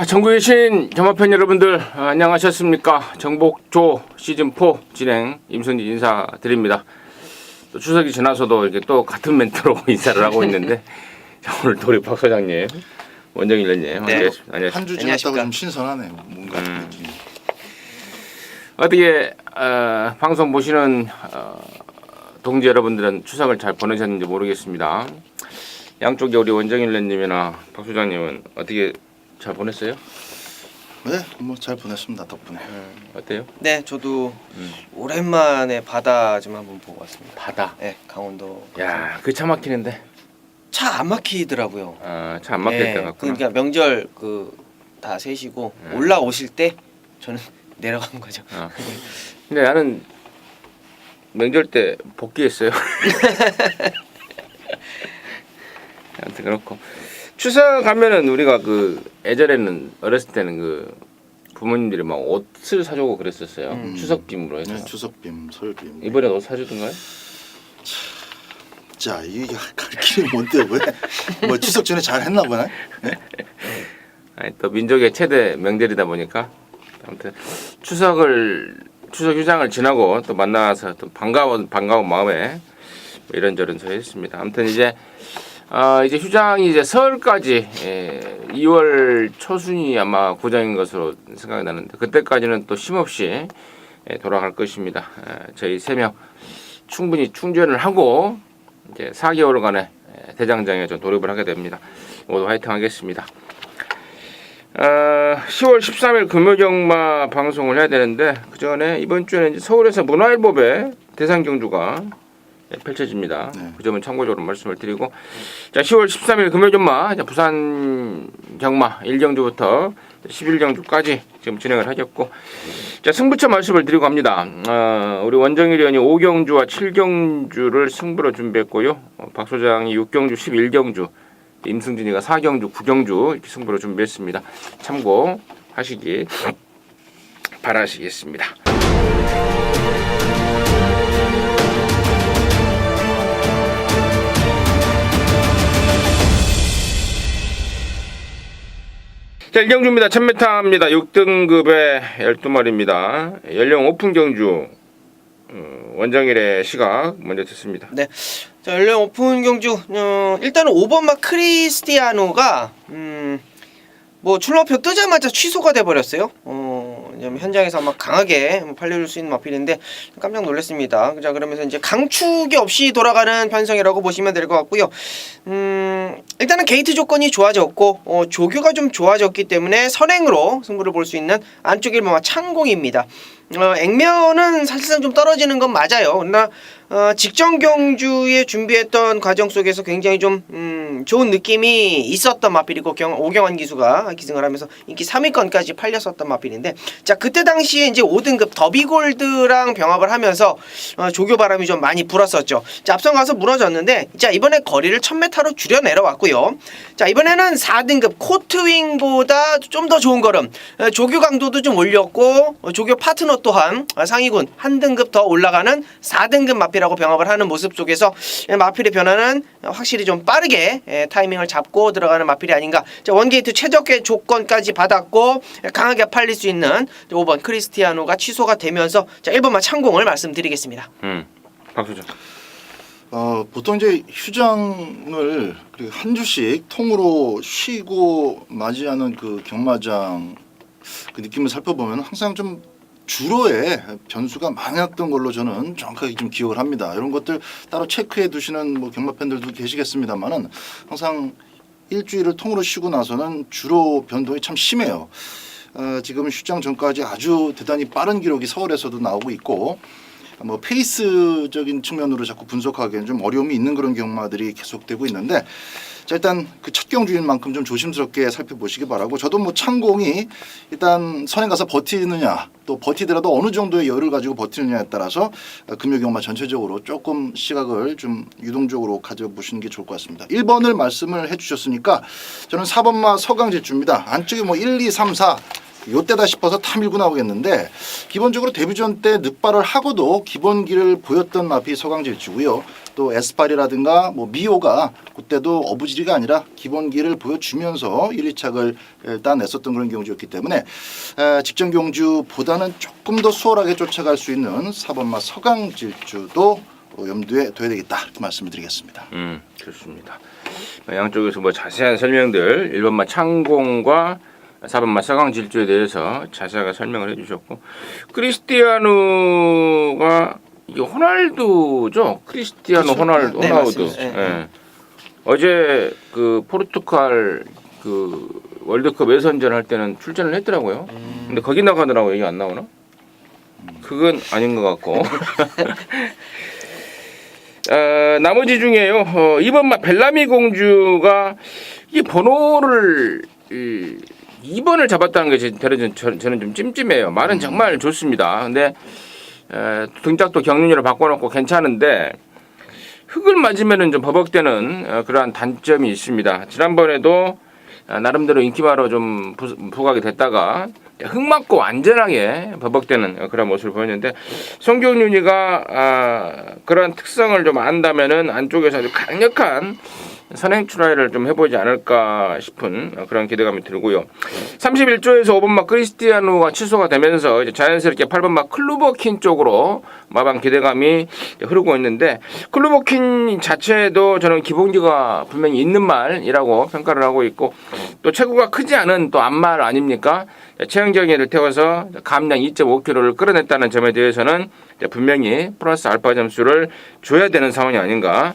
전국에 계신 경마팬 여러분들 안녕하셨습니까? 정복조 시즌4 진행 임선진 인사드립니다. 또 추석이 지나서도 이렇게 또 같은 멘트로 인사를 하고 있는데 오늘 도리 박 소장님, 원정일 의원님 네. 안녕하십니까? 한 주 지났다고 좀 신선하네요. 뭔가 느낌이. 어떻게 방송 보시는 동지 여러분들은 추석을 잘 보내셨는지 모르겠습니다. 양쪽에 우리 원정일 의원님이나 박 소장님은 어떻게 잘 보냈어요? 네, 뭐 잘 보냈습니다 덕분에. 어때요? 네, 저도 오랜만에 바다 좀 한번 보고 왔습니다. 바다. 네, 강원도. 야, 그 차 막히는데. 차 안 막히더라고요. 아, 차 안 막힐 때 같구나. 그러니까 명절 다 세시고 올라오실 때 저는 내려간 거죠. 근데 나는 명절 때 복귀했어요. 아무튼 그렇고 추석 가면은 우리가 그 예전에는 어렸을 때는 그 부모님들이 막 옷을 사주고 그랬었어요. 추석빔으로 해서. 네, 추석빔, 설빔. 이번에 옷 사주던가요? 자, 이게 가르치는 뭔데 왜? 뭐 추석 전에 잘 했나 보네. 네? 아니, 또 민족의 최대 명절이다 보니까 아무튼 추석 휴장을 지나고 또 만나서 또 반가운 마음에 뭐 이런저런 소했습니다. 아무튼 이제 휴장이 이제 설까지 2월 초순이 아마 고정인 것으로 생각이 나는데 그때까지는 또 쉼없이 돌아갈 것입니다. 저희 3명 충분히 충전을 하고 이제 4개월간의 대장장에 좀 돌입을 하게 됩니다. 모두 화이팅 하겠습니다. 10월 13일 금요경마 방송을 해야 되는데 그 전에 이번 주에는 이제 서울에서 문화일보배 대상 경주가 펼쳐집니다. 네. 그 점은 참고적으로 말씀을 드리고, 자 10월 13일 금요경마 부산 경마 1경주부터 11경주까지 지금 진행을 하겠고, 자 승부처 말씀을 드리고 합니다. 우리 원정일 의원이 5경주와 7경주를 승부로 준비했고요. 박 소장이 6경주, 11경주, 임승진이가 4경주, 9경주 이렇게 승부로 준비했습니다. 참고하시기 바라시겠습니다. 자, 1경주입니다. 1000m입니다. 6등급의 12마리입니다. 연령 오픈 경주 원정일의 시각 먼저 듣습니다. 네, 자, 연령 오픈 경주 일단은 5번마 크리스티아노가 뭐 출렁표 뜨자마자 취소가 돼 버렸어요. 왜냐면 현장에서 아마 강하게 팔려줄 수 있는 마필인데 깜짝 놀랐습니다. 자, 그러면서 이제 강축이 없이 돌아가는 편성이라고 보시면 될 것 같고요. 일단은 게이트 조건이 좋아졌고 조교가 좀 좋아졌기 때문에 선행으로 승부를 볼 수 있는 안쪽 1번마 창공입니다. 액면은 사실상 좀 떨어지는 건 맞아요. 그러나 직전 경주에 준비했던 과정 속에서 굉장히 좀 좋은 느낌이 있었던 마필이고 오경환 기수가 기승을 하면서 인기 3위권까지 팔렸었던 마필인데, 자 그때 당시에 이제 5등급 더비골드랑 병합을 하면서 조교 바람이 좀 많이 불었었죠. 자 앞선 가서 무너졌는데, 자 이번에 거리를 1000m로 줄여 내려왔고요. 자 이번에는 4등급 코트윙보다 좀 더 좋은 걸음, 조교 강도도 좀 올렸고 조교 파트너 또한 상위군 한 등급 더 올라가는 4등급 마필하고 병합을 하는 모습 속에서 마필의 변화는 확실히 좀 빠르게 타이밍을 잡고 들어가는 마필이 아닌가. 자, 원게이트 최적의 조건까지 받았고 강하게 팔릴 수 있는 5번 크리스티아노가 취소가 되면서 자 1번만 창공을 말씀드리겠습니다. 박수죠. 보통 이제 휴장을 한 주씩 통으로 쉬고 맞이하는 그 경마장 그 느낌을 살펴보면 항상 좀 주로의 변수가 많았던 걸로 저는 정확하게 좀 기억을 합니다. 이런 것들 따로 체크해 두시는 뭐 경마 팬들도 계시겠습니다만은 항상 일주일을 통으로 쉬고 나서는 주로 변동이 참 심해요. 지금 휴장 전까지 아주 대단히 빠른 기록이 서울에서도 나오고 있고, 뭐 페이스적인 측면으로 자꾸 분석하기에는 좀 어려움이 있는 그런 경마들이 계속되고 있는데, 자 일단 그 첫 경주인 만큼 좀 조심스럽게 살펴보시기 바라고, 저도 뭐 창공이 일단 선행 가서 버티느냐 또 버티더라도 어느 정도의 여유를 가지고 버티느냐에 따라서 금요 경마 전체적으로 조금 시각을 좀 유동적으로 가져보시는 게 좋을 것 같습니다. 1번을 말씀을 해주셨으니까 저는 4번마 서강제주입니다. 안쪽에 뭐 1, 2, 3, 4 요때다 싶어서 다 밀고 나오겠는데 기본적으로 데뷔전 때 늑발을 하고도 기본기를 보였던 마필이 서강질주고요. 또 에스파리라든가 뭐 미오가 그때도 어부지리가 아니라 기본기를 보여주면서 1위착을 따냈었던 그런 경주였기 때문에 직전 경주보다는 조금 더 수월하게 쫓아갈 수 있는 4번마 서강질주도 염두에 둬야 되겠다 이렇게 말씀을 드리겠습니다. 좋습니다. 양쪽에서 뭐 자세한 설명들 1번마 창공과 4번마 서강질주에 대해서 자세하게 설명을 해주셨고 크리스티아누가 이게 호날두죠. 크리스티아노 그렇죠. 호날두. 네, 호나우두. 맞습니다. 예. 어제 그 포르투갈 그 월드컵 예선전 할 때는 출전을 했더라고요. 근데 거기 나가더라고. 얘기 안 나오나? 그건 아닌 것 같고. 나머지 중에요. 이번 벨라미 공주가 이 번호를 2번을 잡았다는 게 저는 좀 찜찜해요. 말은 정말 좋습니다. 근데 등짝도 경륜으로 바꿔놓고 괜찮은데 흙을 맞으면은 좀 버벅대는 그러한 단점이 있습니다. 지난번에도 나름대로 인기마로 좀 부각이 됐다가 흙 맞고 완전하게 버벅대는 그런 모습을 보였는데 송경윤이가 그런 특성을 좀 안다면은 안쪽에서 아주 강력한 선행 출하를 좀 해보지 않을까 싶은 그런 기대감이 들고요. 31조에서 5번마 크리스티아누가 취소가 되면서 이제 자연스럽게 8번마 클루버킨 쪽으로 마방 기대감이 흐르고 있는데 클루버킨 자체도 저는 기본기가 분명히 있는 말이라고 평가를 하고 있고 또 체구가 크지 않은 또 앞말 아닙니까? 최영정이를 태워서 감량 2.5kg를 끌어냈다는 점에 대해서는 분명히 플러스 알파 점수를 줘야 되는 상황이 아닌가.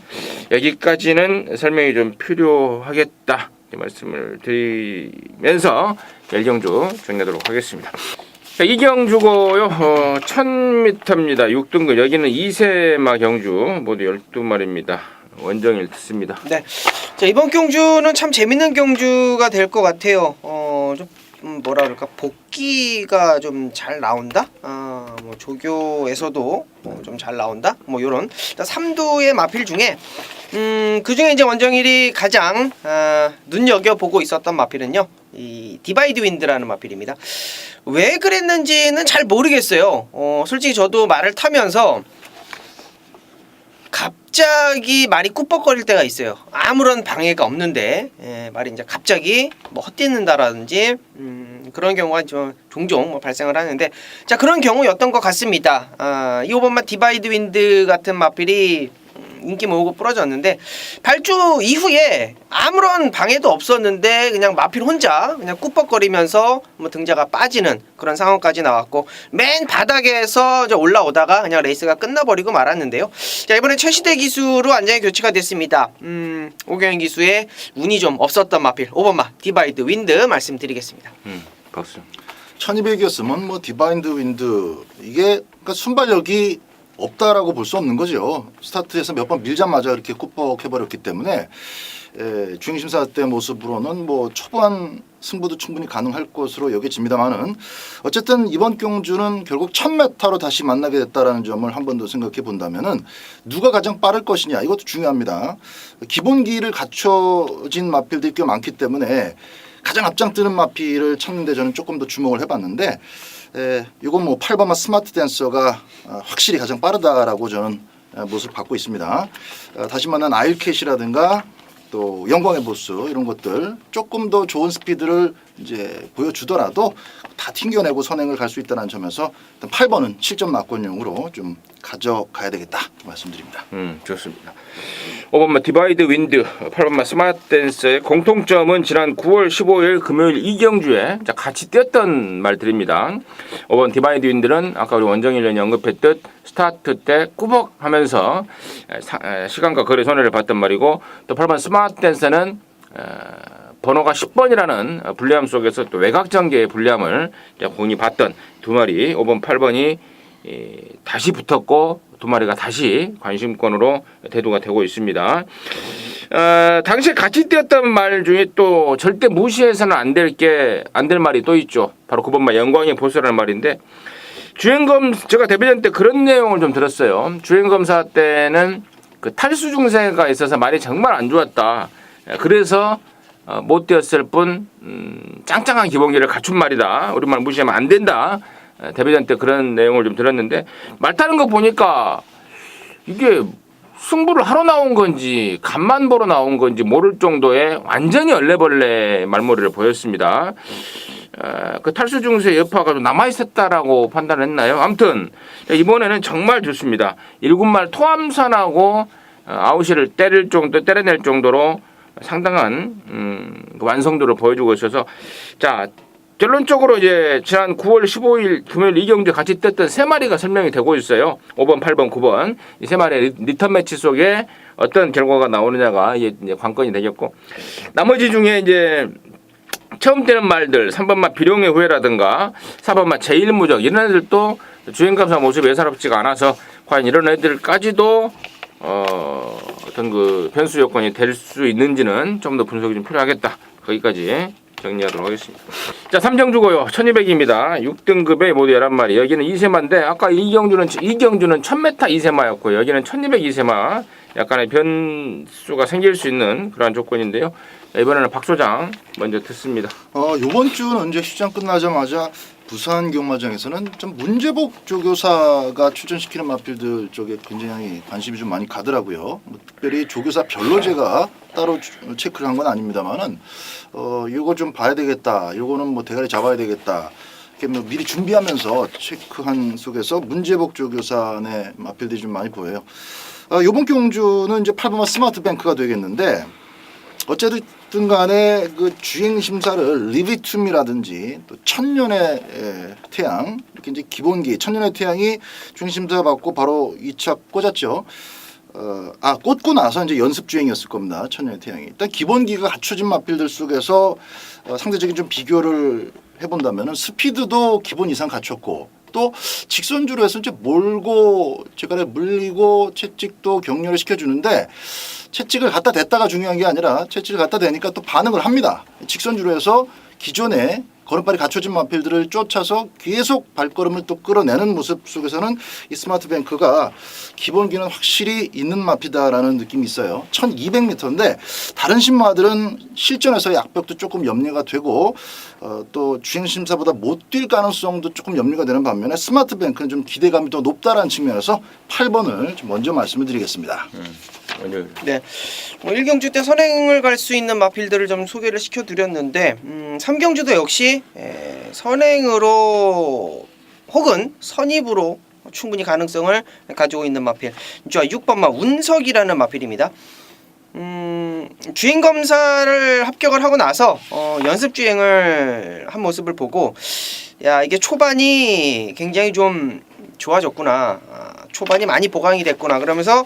여기까지는 설명이 좀 필요하겠다 말씀을 드리면서 1경주 정리하도록 하겠습니다. 이 경주고요. 1000m입니다. 6등급. 여기는 2세마 경주 모두 12마리입니다. 원정일 듣습니다. 네. 자, 이번 경주는 참 재밌는 경주가 될 것 같아요. 좀 뭐라 그럴까, 복귀가 좀 잘 나온다. 뭐 조교에서도 좀 잘 나온다. 뭐 요런 3두의 마필 중에 그 중에 이제 원정일이 가장 눈여겨 보고 있었던 마필은요, 이 디바이드 윈드라는 마필입니다. 왜 그랬는지는 잘 모르겠어요. 솔직히 저도 말을 타면서 갑자기 말이 꾸벅거릴 때가 있어요. 아무런 방해가 없는데 말이 이제 갑자기 뭐 헛뛰는다라든지 그런 경우가 좀 종종 뭐 발생을 하는데, 자, 그런 경우였던 것 같습니다. 이 5번마 디바이드 윈드 같은 마필이 인기 모으고 부러졌는데 발주 이후에 아무런 방해도 없었는데 그냥 마필 혼자 그냥 꾸벅거리면서 뭐 등자가 빠지는 그런 상황까지 나왔고 맨 바닥에서 올라오다가 그냥 레이스가 끝나버리고 말았는데요. 자, 이번에 최시대 기수로 완전히 교체가 됐습니다. 오경영 기수의 운이 좀 없었던 마필 5번마 디바이드 윈드 말씀드리겠습니다. 박수. 1200이었으면 뭐 디바이드 윈드 이게 그러니까 순발력이 없다라고 볼 수 없는 거죠. 스타트에서 몇 번 밀자마자 이렇게 꾸벅해버렸기 때문에 주행심사 때 모습으로는 뭐 초반 승부도 충분히 가능할 것으로 여겨집니다만은 어쨌든 이번 경주는 결국 1000m로 다시 만나게 됐다라는 점을 한 번 더 생각해 본다면은 누가 가장 빠를 것이냐 이것도 중요합니다. 기본기를 갖춰진 마필들이 꽤 많기 때문에 가장 앞장뜨는 마필을 찾는데 저는 조금 더 주목을 해봤는데 이건 뭐 8번마 스마트 댄서가 확실히 가장 빠르다라고 저는 모습을 받고 있습니다. 다시 만난 아일캣이라든가 또 영광의 보스 이런 것들 조금 더 좋은 스피드를 이제 보여주더라도 다 튕겨내고 선행을 갈 수 있다는 점에서 일단 8번은 7점 막권용으로 좀 가져가야 되겠다 말씀드립니다. 좋습니다. 5번마 디바이드 윈드, 8번마 스마트 댄서의 공통점은 지난 9월 15일 금요일 이경주에 같이 뛰었던 말들입니다. 5번 디바이드 윈드는 아까 우리 원정일련이 언급했듯 스타트 때 꾸벅하면서 시간과 거리 손해를 봤단 말이고, 또 8번 스마트 댄서는 번호가 10번이라는 불리함 속에서 또 외곽전개의 불리함을 본인이 봤던 두 마리 5번 8번이 다시 붙었고 두 마리가 다시 관심권으로 대두가 되고 있습니다. 당시에 같이 뛰었던 말 중에 또 절대 무시해서는 안 될 말이 또 있죠. 바로 9번마 영광의 보스라는 말인데, 제가 데뷔전 때 그런 내용을 좀 들었어요. 주행검사 때는 그 탈수 증세가 있어서 말이 정말 안 좋았다. 그래서 못 되었을 뿐 짱짱한 기본기를 갖춘 말이다. 우리말 무시하면 안 된다. 데뷔전 때 그런 내용을 좀 들었는데 말 타는 거 보니까 이게 승부를 하러 나온 건지 간만 보러 나온 건지 모를 정도의 완전히 얼레벌레 말머리를 보였습니다. 그 탈수 증세 여파가 좀 남아 있었다라고 판단했나요? 아무튼 이번에는 정말 좋습니다. 1군말 토암산하고 아웃을 때려낼 정도로 상당한 그 완성도를 보여주고 있어서 자 결론적으로 이제 지난 9월 15일 금요일 이경주 같이 떴던 세 마리가 설명이 되고 있어요. 5번, 8번, 9번 이 세 마리의 리턴 매치 속에 어떤 결과가 나오느냐가 이제 관건이 되겠고 나머지 중에 이제 처음 되는 말들 3번마 비룡의 후회라든가 4번마 제1무적 이런 애들도 주행감사 모습이 예사롭지가 않아서 과연 이런 애들까지도 어떤 그 변수 요건이 될 수 있는지는 좀 더 분석이 좀 필요하겠다. 거기까지 정리하도록 하겠습니다. 자, 삼정주고요. 1200입니다. 6등급에 모두 11마리. 여기는 2세마인데 아까 이경주는 1000m 2세마였고 여기는 1200 2세마. 약간의 변수가 생길 수 있는 그러한 조건인데요. 이번에는 박 소장 먼저 듣습니다. 이번 주는 이제 휴장 끝나자마자 부산 경마장에서는 좀 문제복 조교사가 출전시키는 마필들 쪽에 굉장히 관심이 좀 많이 가더라고요. 뭐 특별히 조교사 별로 제가 따로 체크를 한 건 아닙니다만은 이거 좀 봐야 되겠다. 요거는 뭐 대가리 잡아야 되겠다. 이렇게 뭐 미리 준비하면서 체크한 속에서 문제복 조교사의 마필들이 좀 많이 보여요. 이번 경주는 이제 8번마 스마트뱅크가 되겠는데 어쨌든 간에 그 주행 심사를 리비툼이라든지 또 천년의 태양 이렇게 이제 기본기 천년의 태양이 주행 심사 받고 바로 2차 꽂았죠. 꽂고 나서 이제 연습 주행이었을 겁니다. 천년의 태양이 일단 기본기가 갖춰진 마필들 속에서 상대적인 좀 비교를 해본다면은 스피드도 기본 이상 갖췄고 또 직선주로 해서 이제 몰고 제가 물리고 채찍도 격려를 시켜주는데 채찍을 갖다 댔다가 중요한 게 아니라 채찍을 갖다 대니까 또 반응을 합니다. 직선주로 해서 기존에 걸음발이 갖춰진 마필들을 쫓아서 계속 발걸음을 또 끌어내는 모습 속에서는 이 스마트뱅크가 기본기는 확실히 있는 마피다라는 느낌이 있어요. 1200m인데 다른 신마들은 실전에서의 악벽도 조금 염려가 되고 또 주행심사보다 못 뛸 가능성도 조금 염려가 되는 반면에 스마트뱅크는 좀 기대감이 더 높다라는 측면에서 8번을 좀 먼저 말씀을 드리겠습니다. 네, 1경주 때 선행을 갈 수 있는 마필들을 좀 소개를 시켜드렸는데 3경주도 역시 선행으로 혹은 선입으로 충분히 가능성을 가지고 있는 마필 6번마 운석이라는 마필입니다. 주행 검사를 합격을 하고 나서 연습 주행을 한 모습을 보고 야 이게 초반이 굉장히 좀 좋아졌구나. 초반이 많이 보강이 됐구나. 그러면서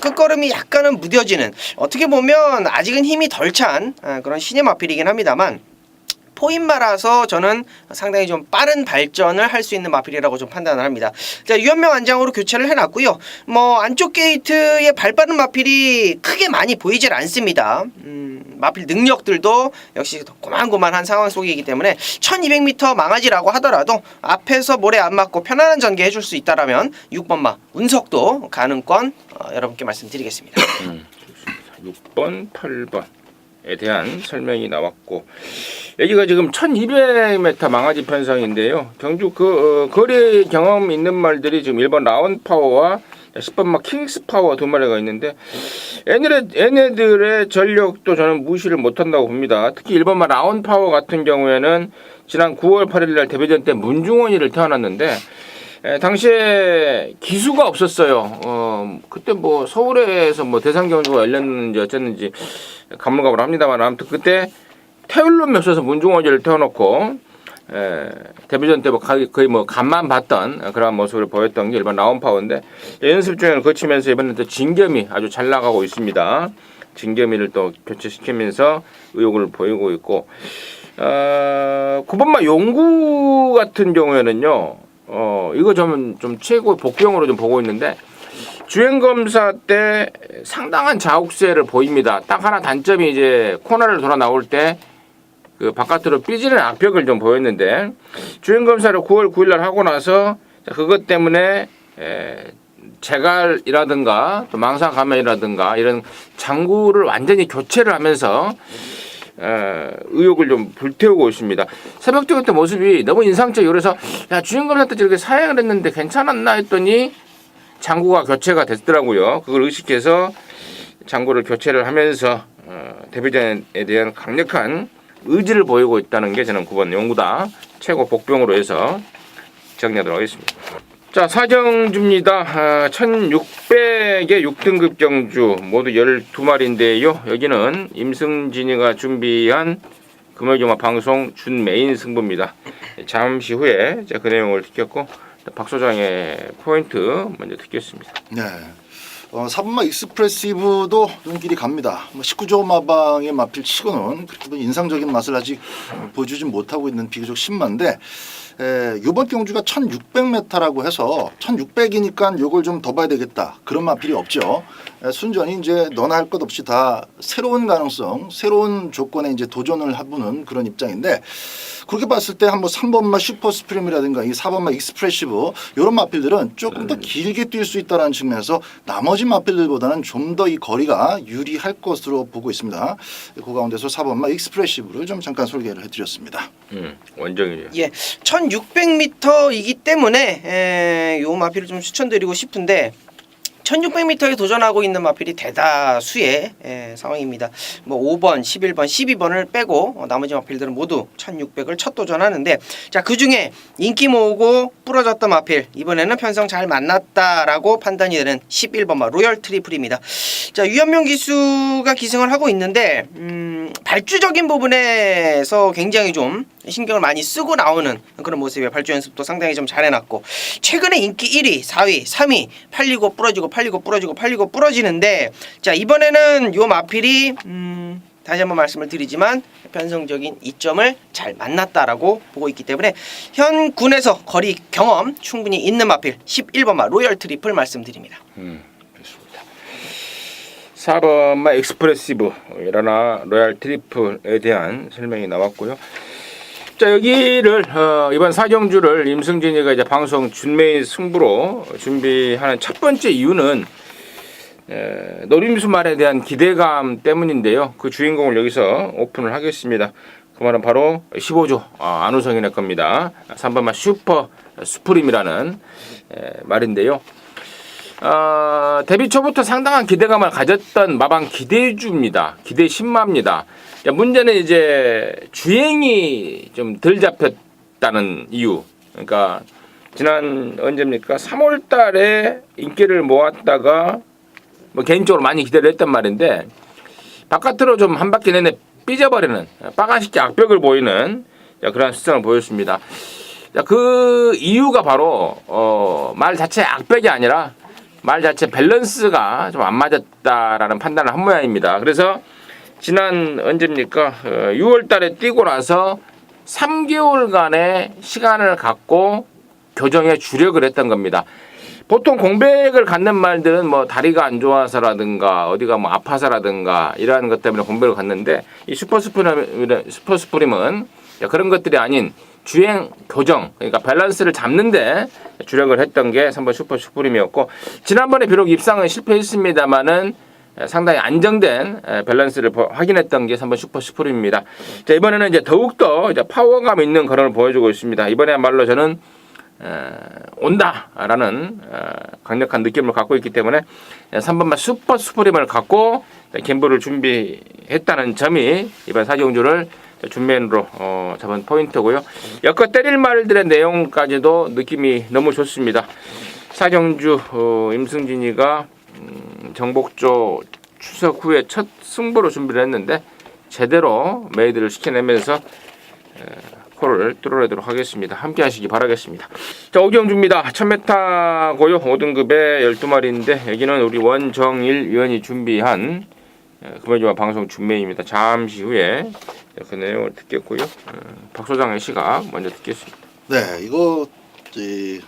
끝걸음이 약간은 무뎌지는 어떻게 보면 아직은 힘이 덜 찬 그런 신의 마필이긴 합니다만 포인마라서 저는 상당히 좀 빠른 발전을 할 수 있는 마필이라고 좀 판단을 합니다. 자, 유현명 안장으로 교체를 해놨고요. 뭐 안쪽 게이트에 발 빠른 마필이 크게 많이 보이질 않습니다. 마필 능력들도 역시 고만고만한 상황 속이기 때문에 1200m 망아지라고 하더라도 앞에서 모래 안 맞고 편안한 전개 해줄 수 있다라면 6번마 운석도 가능권 여러분께 말씀드리겠습니다. 6번, 8번에 대한 설명이 나왔고 여기가 지금 1200m 망아지 편성인데요. 경주 거리 경험 있는 말들이 지금 1번 라운파워와 10번 킹스파워 두 마리가 있는데 얘네들의 전력도 저는 무시를 못한다고 봅니다. 특히 1번 라운파워 같은 경우에는 지난 9월 8일날 데뷔전 때 문중원이를 태어났는데 당시에 기수가 없었어요. 그때 뭐 서울에서 뭐 대상 경주가 열렸는지 어쨌는지 가물가물합니다만 아무튼 그때 태울름이 없어서 문중원이를 태워놓고 데뷔전 때 뭐 거의 뭐 간만 봤던 그런 모습을 보였던 게 일반 라운파워인데 연습 중을 거치면서 이번에 또 진겸이 아주 잘 나가고 있습니다. 진겸이를 또 교체시키면서 의욕을 보이고 있고 9번마 용구 같은 경우에는요 이거 좀 최고 복병으로 좀 보고 있는데 주행검사 때 상당한 자욱세를 보입니다. 딱 하나 단점이 이제 코너를 돌아 나올 때 그 바깥으로 삐지는 악벽을 좀 보였는데 주행검사를 9월 9일 날 하고 나서 그것 때문에 제갈이라든가 또 망사가면이라든가 이런 장구를 완전히 교체를 하면서 의욕을 좀 불태우고 있습니다. 새벽적인 모습이 너무 인상적이고 그래서 야 주행검사한테 저렇게 사행을 했는데 괜찮았나 했더니 장구가 교체가 됐더라고요. 그걸 의식해서 장구를 교체를 하면서 데뷔전에 대한 강력한 의지를 보이고 있다는 게 저는 9번 용구다 최고 복병으로 해서 정리하도록 하겠습니다. 자, 사경주입니다. 1600의 6등급 경주 모두 12마리인데요. 여기는 임승진이가 준비한 금요일경마 방송 준 메인 승부입니다. 잠시 후에 제가 그 내용을 듣겠고 박 소장의 포인트 먼저 듣겠습니다. 네. 4번마 익스프레시브도 눈길이 갑니다. 19조 마방의 마필 치고는 그렇게 뭐 인상적인 맛을 아직 보여주지 못하고 있는 비교적 신마인데 이번 경주가 1600m라고 해서 1600이니까 요걸 좀 더 봐야 되겠다. 그런 마필이 없죠. 순전히 이제 너나 할 것 없이 다 새로운 가능성, 새로운 조건에 이제 도전을 해보는 그런 입장인데 그렇게 봤을 때 한번 3번마 슈퍼 스프림이라든가 이 4번마 익스프레시브 이런 마필들은 조금 더 길게 뛸 수 있다는 측면에서 나머지 마필들보다는 좀 더 이 거리가 유리할 것으로 보고 있습니다. 그 가운데서 4번마 익스프레시브를 좀 잠깐 소개를 해드렸습니다. 원정이요. 예, 1600m이기 때문에 요 마필을 좀 추천드리고 싶은데 1600m에 도전하고 있는 마필이 대다수의 상황입니다. 뭐 5번, 11번, 12번을 빼고 나머지 마필들은 모두 1600을 첫 도전하는데 자, 그중에 인기 모으고 부러졌던 마필 이번에는 편성 잘 만났다라고 판단이 되는 11번마 로열 트리플입니다. 자, 유현명 기수가 기승을 하고 있는데 발주적인 부분에서 굉장히 좀 신경을 많이 쓰고 나오는 그런 모습이에요. 발주 연습도 상당히 좀 잘 해놨고 최근에 인기 1위, 4위, 3위 팔리고 부러지는데 자, 이번에는 요 마필이 다시 한번 말씀을 드리지만 편성적인 이점을 잘 만났다라고 보고 있기 때문에 현 군에서 거리 경험 충분히 있는 마필 11번마 로열 트리플 말씀드립니다. 그렇습니다. 4번마 익스프레시브 일어나 로얄 트리플에 대한 설명이 나왔고요. 자, 여기를 이번 사경주를 임승진이가 이제 방송 준메인 승부로 준비하는 첫 번째 이유는 노림수 말에 대한 기대감 때문인데요. 그 주인공을 여기서 오픈을 하겠습니다. 그 말은 바로 15조 안우성이네 겁니다. 3번마 슈퍼 스프림이라는 말인데요. 데뷔 초부터 상당한 기대감을 가졌던 마방 기대주입니다. 기대 신마입니다. 문제는 이제 주행이 좀 덜 잡혔다는 이유. 그러니까 지난 언제입니까? 3월 달에 인기를 모았다가 뭐 개인적으로 많이 기대를 했단 말인데 바깥으로 좀 한 바퀴 내내 삐져버리는 빠가시게 악벽을 보이는 그런 수상을 보였습니다. 그 이유가 바로 말 자체 악벽이 아니라 말 자체 밸런스가 좀 안 맞았다라는 판단을 한 모양입니다. 그래서 지난 언제입니까? 6월 달에 뛰고 나서 3개월간의 시간을 갖고 교정에 주력을 했던 겁니다. 보통 공백을 갖는 말들은 뭐 다리가 안 좋아서라든가 어디가 뭐 아파서라든가 이러한 것 때문에 공백을 갖는데 이 슈퍼스프림은 그런 것들이 아닌 주행 교정, 그러니까 밸런스를 잡는데 주력을 했던 게 3번 슈퍼스프림이었고 지난번에 비록 입상은 실패했습니다만은 상당히 안정된 밸런스를 확인했던 게 3번 슈퍼스프림입니다. 자, 이번에는 이제 더욱더 이제 파워감 있는 걸음을 보여주고 있습니다. 이번에야말로 저는 온다라는 강력한 느낌을 갖고 있기 때문에 3번만 슈퍼 스프림을 갖고 캠브를 준비했다는 점이 이번 사경주를 준면으로 잡은 포인트고요. 엮어 때릴 말들의 내용까지도 느낌이 너무 좋습니다. 사경주 임승진이가 정복조 추석 후에 첫 승부로 준비를 했는데 제대로 메이드를 시켜내면서 코를 뚫어내도록 하겠습니다. 함께 하시기 바라겠습니다. 자, 오경주입니다. 1000m고요. 5등급에 12마리인데 여기는 우리 원정일 위원이 준비한 금요일주말 방송 준메입니다. 잠시 후에 그 내용을 듣겠고요. 박 소장의 시각 먼저 듣겠습니다. 네, 이거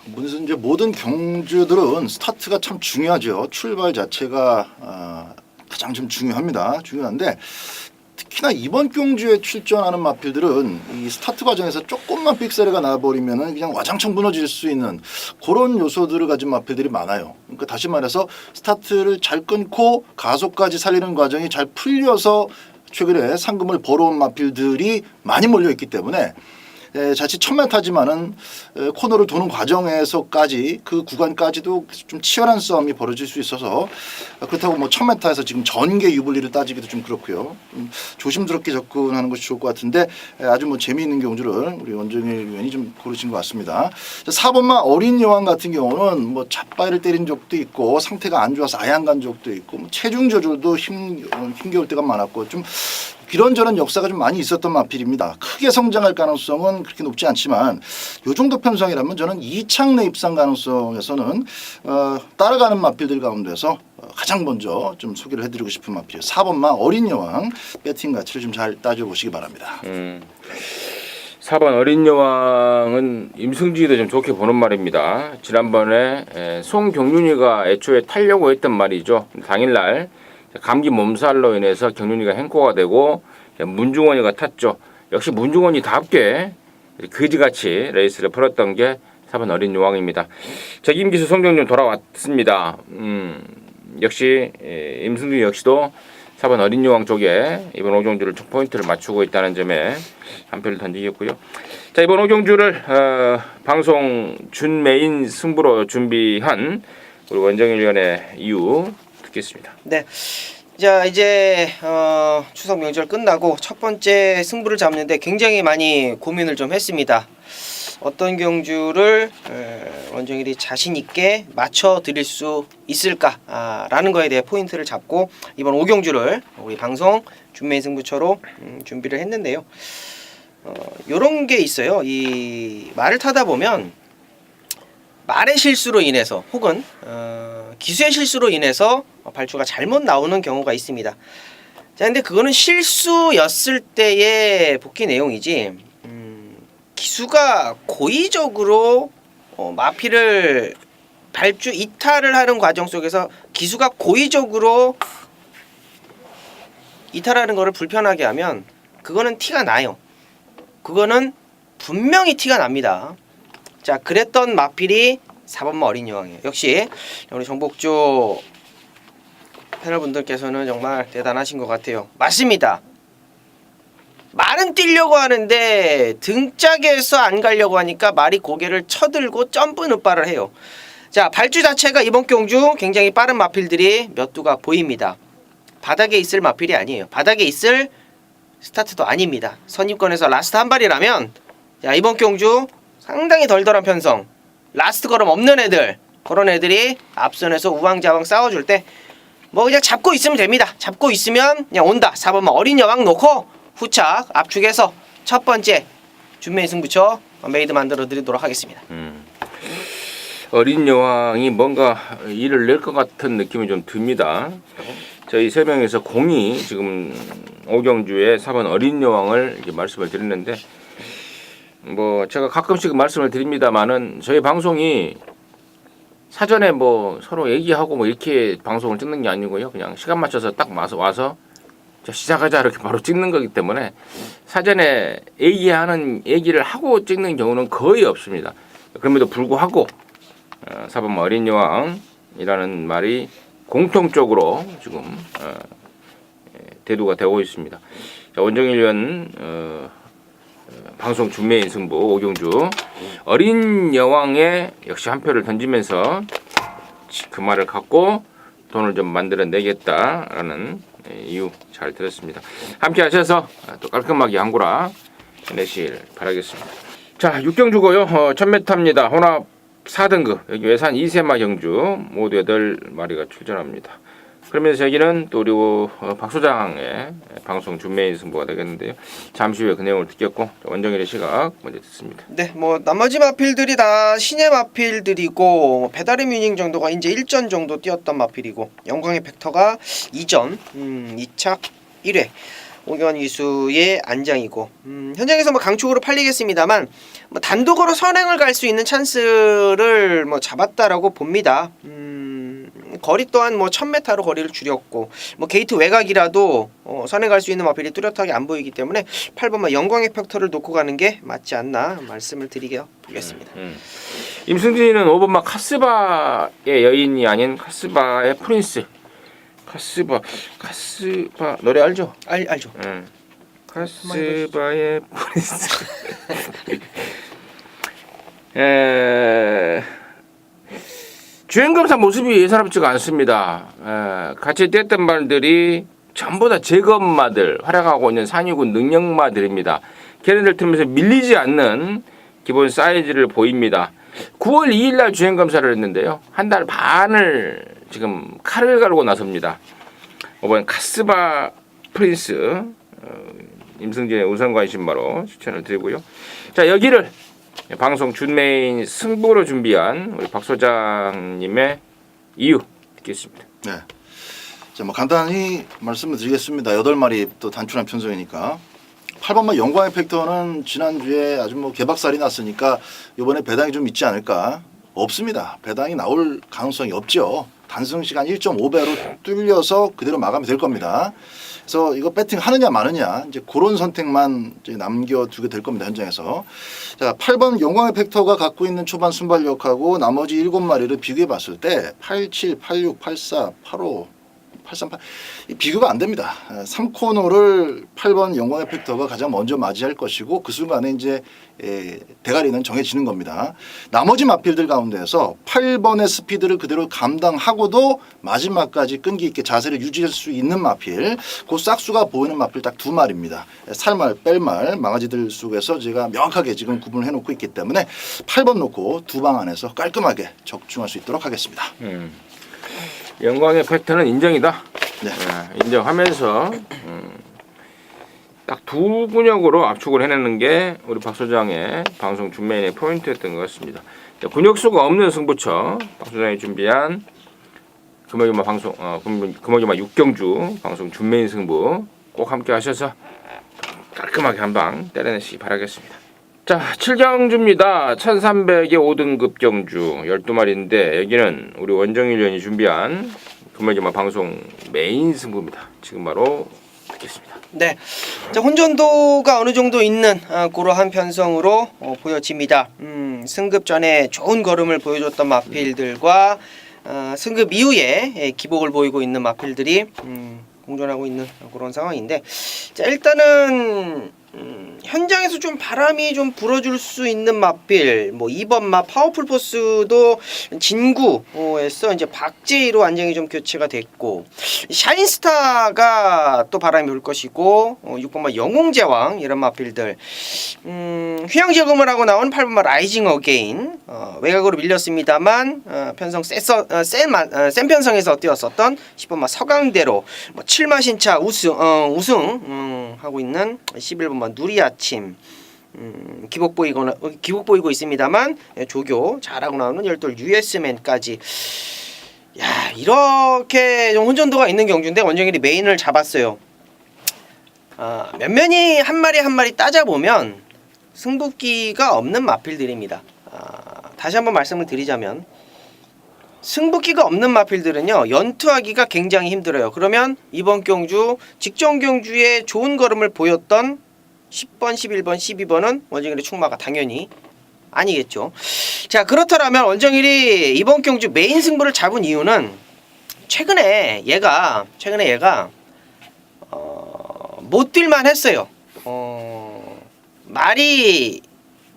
무슨 이제 모든 경주들은 스타트가 참 중요하죠. 출발 자체가 가장 좀 중요한데 특히나 이번 경주에 출전하는 마필들은 이 스타트 과정에서 조금만 삑사리가 나버리면은 그냥 와장창 무너질 수 있는 그런 요소들을 가진 마필들이 많아요. 그러니까 다시 말해서 스타트를 잘 끊고 가속까지 살리는 과정이 잘 풀려서 최근에 상금을 벌어온 마필들이 많이 몰려 있기 때문에 자칫 천메타지만은 코너를 도는 과정에서까지 그 구간까지도 좀 치열한 싸움이 벌어질 수 있어서 그렇다고 뭐 1000m에서 지금 전개 유불리를 따지기도 좀 그렇고요. 좀 조심스럽게 접근하는 것이 좋을 것 같은데 아주 뭐 재미있는 경주를 우리 원정일 위원이 좀 고르신 것 같습니다. 4번마 어린 여왕 같은 경우는 뭐 잣바위를 때린 적도 있고 상태가 안 좋아서 아양 간 적도 있고 뭐 체중 저절도 힘겨울 때가 많았고 좀 이런저런 역사가 좀 많이 있었던 마필입니다. 크게 성장할 가능성은 그렇게 높지 않지만 이 정도 편성이라면 저는 이창래 입상 가능성에서는 따라가는 마필들 가운데서 가장 먼저 좀 소개를 해드리고 싶은 마필이에요. 4번마 어린 여왕 배팅 가치를 좀 잘 따져보시기 바랍니다. 4번 어린 여왕은 임승진이도 좀 좋게 보는 말입니다. 지난번에 송경윤이가 애초에 타려고 했던 말이죠. 당일날 감기 몸살로 인해서 경윤이가 행코가 되고 문중원이가 탔죠. 역시 문중원이답게 그지같이 레이스를 풀었던 게 4번 어린 여왕입니다. 책임기수 송정준 돌아왔습니다. 역시 임승준 역시도 4번 어린 여왕 쪽에 이번 오경주를 총 포인트를 맞추고 있다는 점에 한 표를 던지겠고요. 자, 이번 오경주를 방송 준메인 승부로 준비한 우리 원정일 위원의 이유 듣겠습니다. 네. 자, 이제 추석 명절 끝나고 첫 번째 승부를 잡는데 굉장히 많이 고민을 좀 했습니다. 어떤 경주를 원정일이 자신 있게 맞춰 드릴 수 있을까라는 거에 대해 포인트를 잡고 이번 5경주를 우리 방송 준메인 승부처로 준비를 했는데요. 요런 게 있어요. 이 말을 타다 보면 말의 실수로 인해서 혹은 기수의 실수로 인해서 발주가 잘못 나오는 경우가 있습니다. 자, 근데 그거는 실수였을 때의 복귀 내용이지 기수가 고의적으로 마피를 발주 이탈을 하는 과정 속에서 기수가 고의적으로 이탈하는 거를 불편하게 하면 그거는 티가 나요. 그거는 분명히 티가 납니다. 자, 그랬던 마필이 4번마 어린 여왕이에요. 역시 우리 정복주 패널분들께서는 정말 대단하신 것 같아요. 맞습니다. 말은 뛰려고 하는데 등짝에서 안 가려고 하니까 말이 고개를 쳐들고 점프 늑발을 해요. 자, 발주 자체가 이번 경주 굉장히 빠른 마필들이 몇 두가 보입니다. 바닥에 있을 마필이 아니에요. 바닥에 있을 스타트도 아닙니다. 선입권에서 라스트 한 발이라면 자, 이번 경주 상당히 덜덜한 편성, 라스트 걸음 없는 애들, 그런 애들이 앞선에서 우왕좌왕 싸워줄 때 뭐 그냥 잡고 있으면 됩니다. 잡고 있으면 그냥 온다. 4번마 어린 여왕 놓고 후착 압축해서 첫 번째 준메인 승부처 메이드 만들어 드리도록 하겠습니다. 어린 여왕이 뭔가 일을 낼 것 같은 느낌이 좀 듭니다. 저희 세 명에서 공이 지금 오경주의 4번 어린 여왕을 이렇게 말씀을 드렸는데 뭐 제가 가끔씩 말씀을 드립니다만은 저희 방송이 사전에 뭐 서로 얘기하고 뭐 이렇게 방송을 찍는 게 아니고요. 그냥 시간 맞춰서 딱 와서 시작하자 이렇게 바로 찍는 거기 때문에 사전에 얘기를 하고 찍는 경우는 거의 없습니다. 그럼에도 불구하고 4번 어린 여왕이라는 말이 공통적으로 지금 대두가 되고 있습니다. 자, 원정일 위원 방송 준메인 승부 오경주 어린 여왕에 역시 한 표를 던지면서 그 말을 갖고 돈을 좀 만들어내겠다라는 이유 잘 들었습니다. 함께 하셔서 또 깔끔하게 한구라 내실 바라겠습니다. 자, 6경주고요. 1000m입니다. 혼합 4등급 여기 외산 2세마 경주 모두 8마리가 출전합니다. 그러면서 여기는 또 우리 박 소장의 방송 준메인 승부가 되겠는데요. 잠시 후에 그 내용을 듣겠고 원정일의 시각 먼저 듣습니다. 네, 뭐 나머지 마필들이 다 신예 마필들이고 배달의 뮤닝 정도가 이제 1전 정도 뛰었던 마필이고 영광의 벡터가 2전 2착 1회 오경환 기수의 안장이고 현장에서 뭐 강축으로 팔리겠습니다만 뭐 단독으로 선행을 갈 수 있는 찬스를 뭐 잡았다라고 봅니다. 거리 또한 뭐 1000m로 거리를 줄였고 뭐 게이트 외곽이라도 선행갈 수 있는 마필이 뚜렷하게 안 보이기 때문에 8번마 영광의 팩터를 놓고 가는 게 맞지 않나 말씀을 드리겠습니다. 임승진이는 5번마 카스바의 여인이 아닌 카스바의 프린스 카스바 노래 알죠? 알죠. 예. 카스바의 프린스. 주행검사 모습이 예사롭지가 않습니다. 같이 뛰었던 말들이 전부 다 제검마들, 활약하고 있는 상위군 능력마들입니다. 걔네들 틈에서 밀리지 않는 기본 사이즈를 보입니다. 9월 2일 날 주행검사를 했는데요. 한 달 반을 지금 칼을 갈고 나섭니다. 이번 카스바 프린스 임승진의 우선 관심바로 추천을 드리고요. 자, 여기를 방송 준메인 승부로 준비한 우리 박 소장님의 이유 듣겠습니다. 네. 자, 뭐 간단히 말씀을 드리겠습니다. 8마리 또 단출한 편성이니까. 8번마 영광의 팩터는 지난주에 아주 뭐 개박살이 났으니까 이번에 배당이 좀 있지 않을까? 없습니다. 배당이 나올 가능성이 없죠. 단승 시간 1.5배로 뚫려서 그대로 마감이 될 겁니다. 그래서 이거 배팅 하느냐 마느냐 이제 그런 선택만 이제 남겨두게 될 겁니다. 현장에서. 자, 8번 영광의 팩터가 갖고 있는 초반 순발력하고 나머지 7마리를 비교해 봤을 때 87, 86, 84, 85 838 비교가 안 됩니다. 3코너를 8번 영광의 팩터가 가장 먼저 맞이할 것이고 그 순간에 이제 대가리는 정해지는 겁니다. 나머지 마필들 가운데에서 8번의 스피드를 그대로 감당하고도 마지막까지 끈기 있게 자세를 유지할 수 있는 마필, 그 싹수가 보이는 마필 딱 2마리입니다. 살말, 뺄말, 망아지들 속에서 제가 명확하게 지금 구분을 해놓고 있기 때문에 8번 놓고 두 방 안에서 깔끔하게 적중할 수 있도록 하겠습니다. 영광의 팩트는 인정이다. 네. 인정하면서 딱 두 근육으로 압축을 해내는 게 우리 박 소장의 방송 준메인의 포인트였던 것 같습니다. 자, 근육수가 없는 승부처 박 소장이 준비한 금요일마 방송 금요일마 6경주 방송 준메인 승부 꼭 함께 하셔서 깔끔하게 한 방 때려내시기 바라겠습니다. 자, 7경주입니다. 1300의 5등급 경주 12마리인데 여기는 우리 원정일 위원이 준비한 금요일마 방송 메인 승부입니다. 지금 바로 듣겠습니다. 네, 자, 혼전도가 어느 정도 있는 그러한 편성으로 보여집니다. 승급 전에 좋은 걸음을 보여줬던 마필들과 승급 이후에 기복을 보이고 있는 마필들이 공존하고 있는 그런 상황인데, 자, 일단은 현장에서 좀 바람이 좀 불어줄 수 있는 마필, 뭐 2번 마 파워풀 포스도 진구에서 이제 박제이로 안정이 좀 교체가 됐고, 샤인스타가 또 바람이 불 것이고, 6번 마 영웅제왕 이런 마필들, 휴양제금을 하고 나온 8번 마 라이징 어게인, 외곽으로 밀렸습니다만 편성 센 편성에서 뛰었었던 10번 마 서강대로, 뭐 7마 신차 우승 하고 있는 11번 마 누리 아침, 기복 보이고 있습니다만 조교 잘하고 나오는 12돌 US맨까지. 야, 이렇게 좀 혼전도가 있는 경주인데 원정일이 메인을 잡았어요. 면면이 한 마리 한 마리 따져보면 승부기가 없는 마필들입니다. 다시 한번 말씀을 드리자면 승부기가 없는 마필들은요, 연투하기가 굉장히 힘들어요. 그러면 이번 경주 직전 경주에 좋은 걸음을 보였던 10번, 11번, 12번은 원정일의 충마가 당연히 아니겠죠. 자, 그렇다면 원정일이 이번 경주 메인 승부를 잡은 이유는 최근에 얘가 못 뛸만 했어요. 말이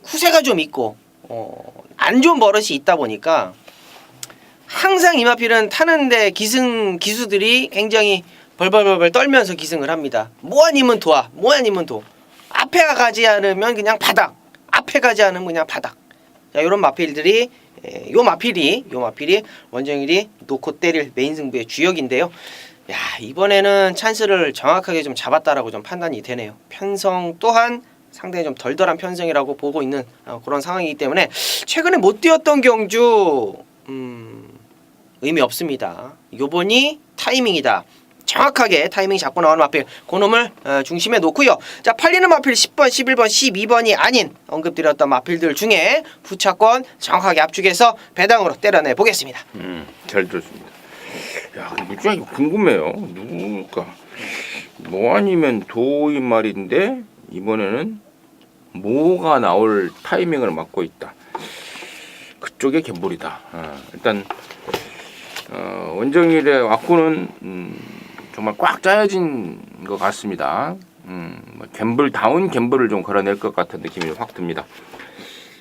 후세가 좀 있고 안 좋은 버릇이 있다 보니까 항상 이 마필은 타는데 기수들이 굉장히 벌벌벌 떨면서 기승을 합니다. 뭐 아니면 도와, 뭐 아니면 도. 앞에 가지 않으면 그냥 바닥, 앞에 가지 않으면 그냥 바닥. 자, 이런 마필들이 요 마필이 원정일이 놓고 때릴 메인 승부의 주역인데요. 야, 이번에는 찬스를 정확하게 좀 잡았다라고 좀 판단이 되네요. 편성 또한 상당히 좀 덜덜한 편성이라고 보고 있는 그런 상황이기 때문에 최근에 못 뛰었던 경주 의미 없습니다. 요번이 타이밍이다. 정확하게 타이밍 잡고 나오는 마필, 그놈을 중심에 놓고요. 자, 팔리는 마필 10번, 11번, 12번이 아닌 언급드렸던 마필들 중에 후차권 정확하게 압축해서 배당으로 때려내 보겠습니다. 잘 들었습니다. 야, 근데 진짜 이거 궁금해요. 누굴까? 뭐 아니면 도인 말인데 이번에는 뭐가 나올 타이밍을 맡고 있다. 그쪽에 갬블이다. 일단 원정일의 왁구는 정말 꽉 짜여진 것 같습니다. 뭐 갬블다운 갬블을 좀 걸어낼 것 같은 느낌이 확 듭니다.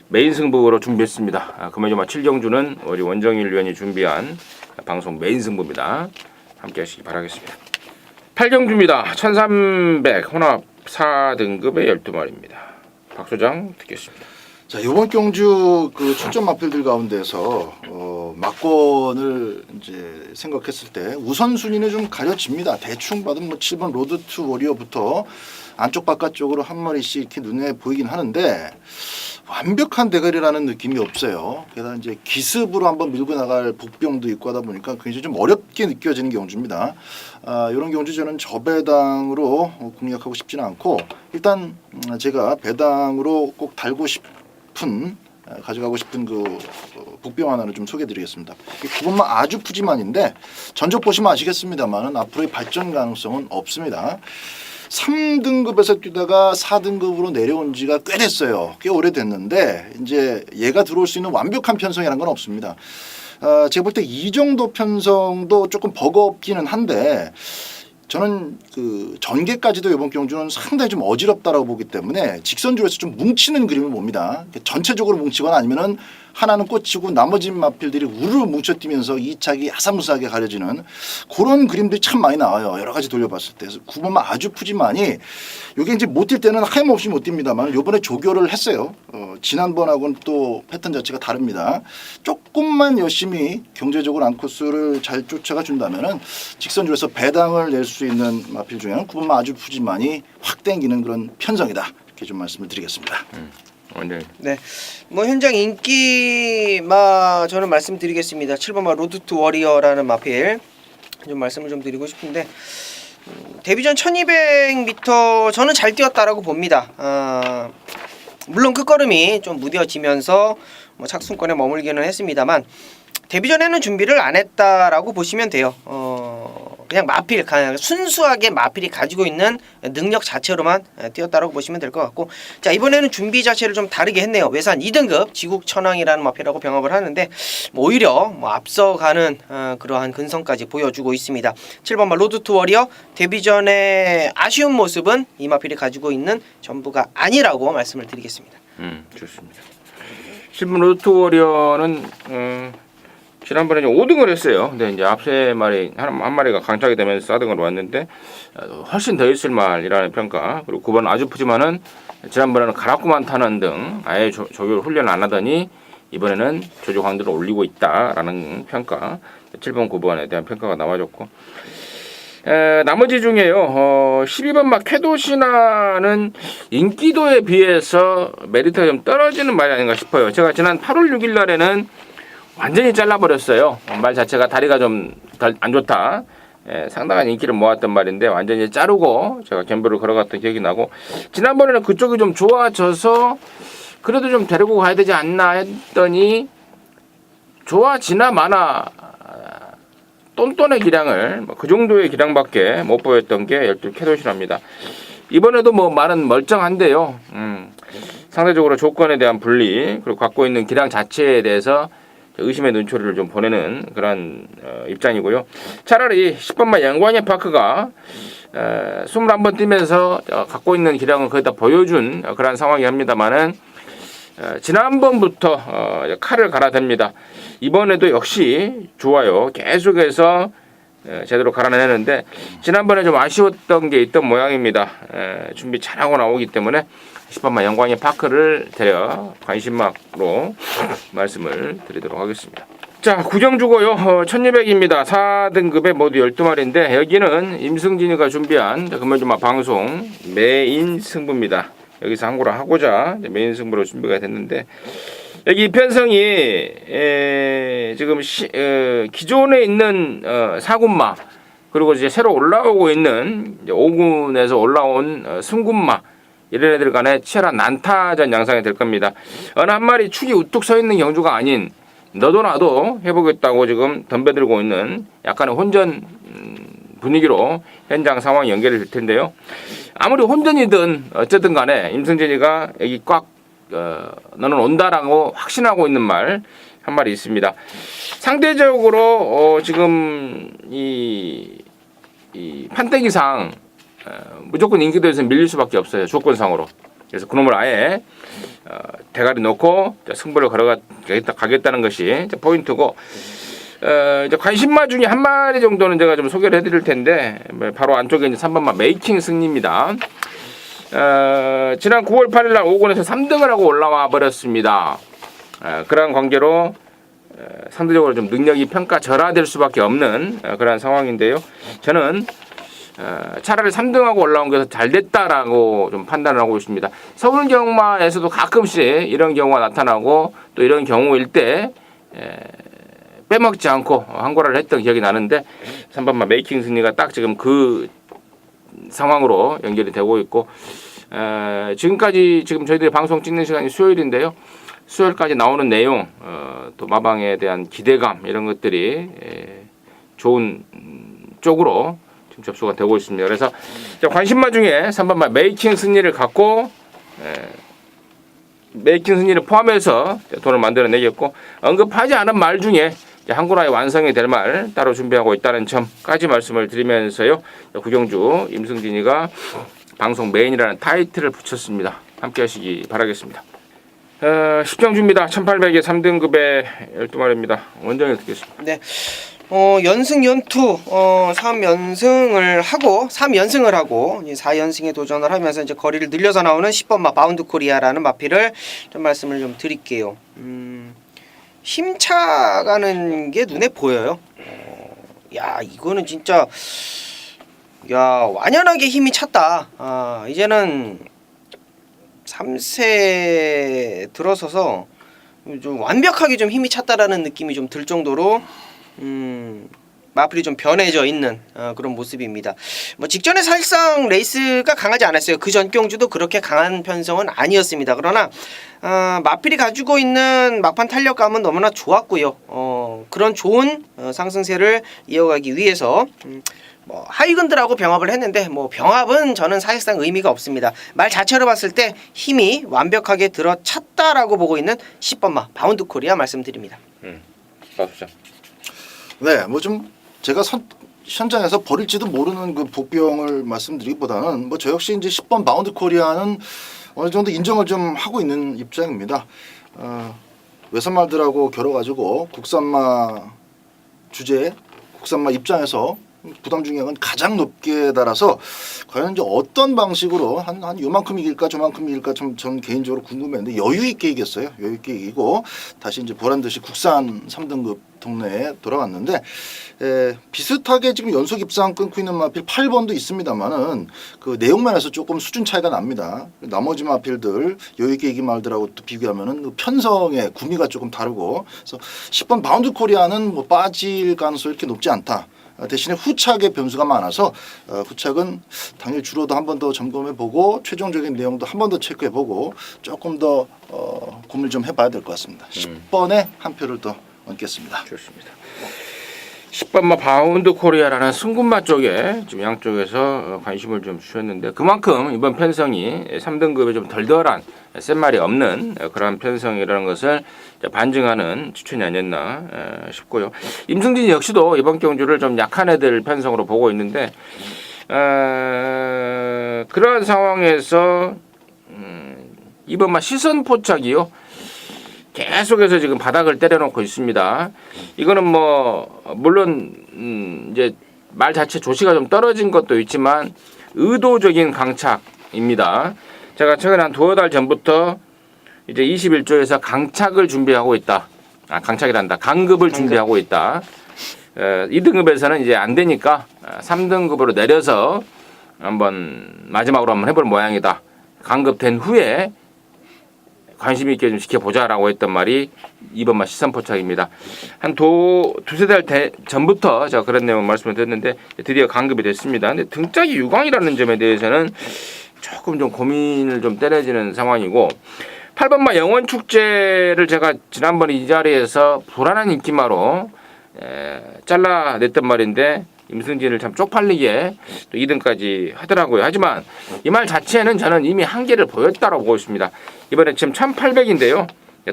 메인 승부로 준비했습니다. 금요일마 7경주는 우리 원정일 위원이 준비한 방송 메인 승부입니다. 함께 하시기 바라겠습니다. 8경주입니다. 1300 혼합 4등급의 12마리입니다. 박 소장 듣겠습니다. 자, 이번 경주 그 출전 마필들 가운데서 막권을 이제 생각했을 때 우선순위는 좀 가려집니다. 대충 봐도 뭐 7번 로드 투 워리어부터 안쪽 바깥쪽으로 한 마리씩 이렇게 눈에 보이긴 하는데 완벽한 대결이라는 느낌이 없어요. 게다가 이제 기습으로 한번 밀고 나갈 복병도 있고 하다 보니까 굉장히 좀 어렵게 느껴지는 경주입니다. 이런 경주 저는 저배당으로 공략하고 싶지는 않고 일단 제가 배당으로 꼭 달고 싶은 가져가고 싶은 그 복병 하나를 좀 소개해드리겠습니다. 그것만 아주 푸짐한인데 전적 보시면 아시겠습니다만은 앞으로의 발전 가능성은 없습니다. 3등급에서 뛰다가 4등급으로 내려온 지가 꽤 됐어요. 꽤 오래됐는데 이제 얘가 들어올 수 있는 완벽한 편성이라는 건 없습니다. 제가 볼 때 이 정도 편성도 조금 버겁기는 한데 저는 그 전개까지도 이번 경주는 상당히 좀 어지럽다라고 보기 때문에 직선주로서 좀 뭉치는 그림을 봅니다. 전체적으로 뭉치거나 아니면은 하나는 꽂히고 나머지 마필들이 우르르 뭉쳐뛰면서 2착이 아사무사하게 가려지는 그런 그림들이 참 많이 나와요. 여러 가지 돌려봤을 때. 그래서 9번만 아주 푸짐하니 이게 이제 못 뛸 때는 하염없이 못 뜁니다만 이번에 조교를 했어요. 지난번하고는 또 패턴 자체가 다릅니다. 조금만 열심히 경제적으로 안코스를 잘 쫓아가 준다면은 직선주에서 배당을 낼 수 있는 마필 중에는 9번만 아주 푸짐하니 확 땡기는 그런 편성이다. 이렇게 좀 말씀을 드리겠습니다. 원정일. 네, 뭐 현장 인기 저는 말씀드리겠습니다. 7번 로드 투 워리어라는 마필 좀 말씀을 좀 드리고 싶은데 데뷔전 1200m 저는 잘 뛰었다라고 봅니다. 물론 끝걸음이 좀 무뎌지면서 뭐 착순권에 머물기는 했습니다만 데뷔전에는 준비를 안 했다라고 보시면 돼요. 그냥 마필, 그냥 순수하게 마필이 가지고 있는 능력 자체로만 뛰었다라고 보시면 될 것 같고, 자 이번에는 준비 자체를 좀 다르게 했네요. 외산 2등급 지국천왕이라는 마필하고 병합을 하는데 오히려 앞서가는 그러한 근성까지 보여주고 있습니다. 7번 로드 투 워리어 데뷔전의 아쉬운 모습은 이 마필이 가지고 있는 전부가 아니라고 말씀을 드리겠습니다. 좋습니다. 7번 로드 투 워리어는 지난번에 5등을 했어요. 근데 이제 앞세 마리 한 마리가 강착이 되면서 4등으로 왔는데 훨씬 더 있을 말이라는 평가. 그리고 9번 아주 푸짐한은 지난번에는 가락구만 타는 등 아예 조교를 훈련 안 하더니 이번에는 조조 강도를 올리고 있다라는 평가. 7번 9번에 대한 평가가 나와줬고 나머지 중에요. 12번 막 쾌도신화는 인기도에 비해서 메리트가 좀 떨어지는 말이 아닌가 싶어요. 제가 지난 8월 6일 날에는 완전히 잘라버렸어요. 말 자체가 다리가 좀 안 좋다. 상당한 인기를 모았던 말인데 완전히 자르고 제가 갬블을 걸어갔던 기억이 나고 지난번에는 그쪽이 좀 좋아져서 그래도 좀 데리고 가야 되지 않나 했더니 좋아지나 마나 똔똔의 기량을 그 정도의 기량밖에 못 보였던 게 12캐도시랍니다. 이번에도 뭐 말은 멀쩡한데요. 상대적으로 조건에 대한 분리 그리고 갖고 있는 기량 자체에 대해서 의심의 눈초리를 좀 보내는 그런 입장이고요. 차라리 10번만 영광의 파크가 21번 뛰면서 갖고 있는 기량을 거의 다 보여준 그런 상황이 합니다만은 지난번부터 칼을 갈아댑니다. 이번에도 역시 좋아요. 계속해서 제대로 갈아내는데 지난번에 좀 아쉬웠던 게 있던 모양입니다. 준비 잘하고 나오기 때문에 10번만 영광의 파크를 데려 관심막으로 말씀을 드리도록 하겠습니다. 자, 구경주고요. 1200입니다. 4등급에 모두 12마리인데 여기는 임승진이가 준비한 금요일주말 방송 메인 승부입니다. 여기서 항구를 하고자 메인 승부로 준비가 됐는데 여기 편성이 지금 기존에 있는 4군마 그리고 이제 새로 올라오고 있는 5군에서 올라온 승군마 이런 애들 간에 치열한 난타전 양상이 될 겁니다. 어느 한 마리 축이 우뚝 서 있는 경주가 아닌 너도 나도 해보겠다고 지금 덤벼들고 있는 약간의 혼전 분위기로 현장 상황이 연결이 될 텐데요. 아무리 혼전이든 어쨌든 간에 임승진이가 여기 꽉 너는 온다라고 확신하고 있는 말 한 마리 있습니다. 상대적으로 지금 이 판때기상 무조건 인기도에서 밀릴 수밖에 없어요. 조건상으로. 그래서 그놈을 아예 대가리 놓고 승부를 가겠다는 것이 포인트고, 이제 관심마 중에 한 마리 정도는 제가 좀 소개를 해드릴 텐데, 바로 안쪽에 이제 3번마 메이킹 승리입니다. 지난 9월 8일 날 5군에서 3등을 하고 올라와 버렸습니다. 그러한 관계로 상대적으로 좀 능력이 평가절하될 수밖에 없는 그런 상황인데요. 저는 차라리 3등하고 올라온 게 더 잘 됐다라고 좀 판단을 하고 있습니다. 서울 경마에서도 가끔씩 이런 경우가 나타나고 또 이런 경우일 때 빼먹지 않고 항고라를 했던 기억이 나는데, 3번마 메이킹 승리가 딱 지금 그 상황으로 연결이 되고 있고, 지금까지 지금 저희들이 방송 찍는 시간이 수요일인데요. 수요일까지 나오는 내용, 또 마방에 대한 기대감 이런 것들이 좋은 쪽으로 지금 접수가 되고 있습니다. 그래서 관심마 중에 3번마 메이킹 승리를 갖고 메이킹 승리를 포함해서 돈을 만들어내겠고, 언급하지 않은 말 중에 한구라의 완성이 될 말 따로 준비하고 있다는 점까지 말씀을 드리면서요. 구경주 임승진이가 방송 메인이라는 타이틀을 붙였습니다. 함께 하시기 바라겠습니다. 10경주입니다. 1800에 3등급의 12마리입니다. 원정이 듣겠습니다. 네. 연승 연투 3연승을 하고 4연승에 도전을 하면서 이제 거리를 늘려서 나오는 10번마 바운드 코리아라는 마필을 좀 말씀을 좀 드릴게요. 힘차가는 게 눈에 보여요. 야, 이거는 진짜 완연하게 힘이 찼다. 이제는 3세 들어서서 좀 완벽하게 좀 힘이 찼다라는 느낌이 좀 들 정도로 마플이 좀 변해져 있는 그런 모습입니다. 뭐 직전에 사실상 레이스가 강하지 않았어요. 그 전 경주도 그렇게 강한 편성은 아니었습니다. 그러나 마필이 가지고 있는 막판 탄력감은 너무나 좋았고요. 그런 좋은 상승세를 이어가기 위해서 뭐 하이근들하고 병합을 했는데, 뭐 병합은 저는 사실상 의미가 없습니다. 말 자체로 봤을 때 힘이 완벽하게 들어찼다라고 보고 있는 10번마 바운드 코리아 말씀드립니다. 맞죠. 네, 뭐 좀 제가 현장에서 버릴지도 모르는 그 복병을 말씀드리기보다는 뭐 저 역시 이제 10번 바운드 코리아는 어느 정도 인정을 좀 하고 있는 입장입니다. 외선말들하고 겨뤄가지고 국산마 주제, 국산마 입장에서 부담 중량은 가장 높게 달아서 과연 이제 어떤 방식으로 한 요만큼 이길까 저만큼 이길까 전 개인적으로 궁금했는데 여유 있게 이겼어요. 여유 있게 이기고 다시 이제 보란 듯이 국산 3등급 동네에 돌아왔는데, 비슷하게 지금 연속 입상 끊고 있는 마필 8번도 있습니다만은 그 내용면에서 조금 수준 차이가 납니다. 나머지 마필들 여유 있게 이긴 말들하고 또 비교하면은 그 편성의 구미가 조금 다르고, 그래서 10번 바운드 코리아는 뭐 빠질 가능성이 이렇게 높지 않다. 대신에 후착의 변수가 많아서 후착은 당일 주로도 한 번 더 점검해보고 최종적인 내용도 한 번 더 체크해보고 조금 더 고민을 좀 해봐야 될 것 같습니다. 10번에 한 표를 더 얹겠습니다. 좋습니다. 10번마 바운드 코리아라는 승군마 쪽에 지금 양쪽에서 관심을 좀 주셨는데, 그만큼 이번 편성이 3등급에 좀 덜덜한 셋말이 없는 그런 편성이라는 것을 반증하는 추천이 아니었나 싶고요. 임승진 역시도 이번 경주를 좀 약한 애들 편성으로 보고 있는데, 그러한 상황에서 이번마 시선 포착이요, 계속해서 지금 바닥을 때려놓고 있습니다. 이거는 뭐 물론 이제 말 자체 조시가 좀 떨어진 것도 있지만 의도적인 강착입니다. 제가 최근에 한 두어 달 전부터 이제 21조에서 강착을 준비하고 있다. 강착이란다. 강급을 준비하고 있다. 2등급에서는 이제 안 되니까 3등급으로 내려서 마지막으로 한번 해볼 모양이다. 강급된 후에 관심 있게 좀 지켜보자라고 했던 말이 2번마 시선포착입니다. 한 두세 달 전부터 제가 그런 내용 말씀을 드렸는데 드디어 강급이 됐습니다. 근데 등짝이 유광이라는 점에 대해서는 조금 좀 고민을 좀 때려지는 상황이고, 8번마 영원축제를 제가 지난번 이 자리에서 불안한 인기마로 잘라냈단 말인데, 임승진을 참 쪽팔리게 또 2등까지 하더라고요. 하지만 이 말 자체는 저는 이미 한계를 보였다고 보고 있습니다. 이번에 지금 1800인데요.